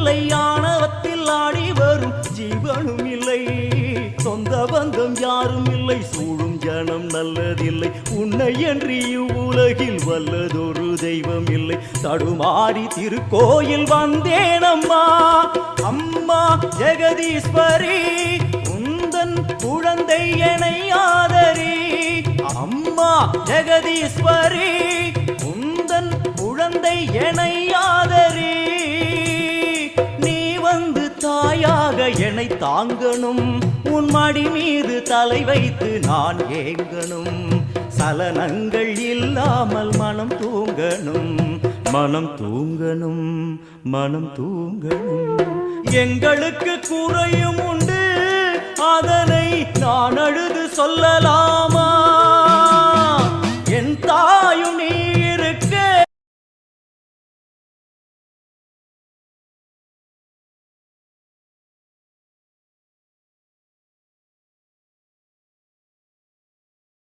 இல்லை, ஆணவத்தில் ஆடி வரும் ஜீவனும் இல்லை. சொந்த பந்தம் யாரும் இல்லை, சூழும் ஜனம் நல்லதில்லை. உன்னை என்று இவ்வுலகில் வல்லதொரு தெய்வம் இல்லை. தடுமாறி திருக்கோயில் வந்தேன் அம்மா, அம்மா ஜெகதீஸ்வரி, உந்தன் குழந்தை என்னை ஆதரி. அம்மா ஜெகதீஸ்வரி, உந்தன் குழந்தை என்னை ஆதரி. நீ வந்து தாயாக என்னை தாங்கணும், உன் மடி மீது தலை வைத்து நான் ஏங்கணும். சலனங்கள் இல்லாமல் மனம் தூங்கணும், மனம் தூங்கணும், மனம் தூங்கணும். எங்களுக்கு குறையும் உண்டு, அதனை நான் அழுது சொல்லலாமா?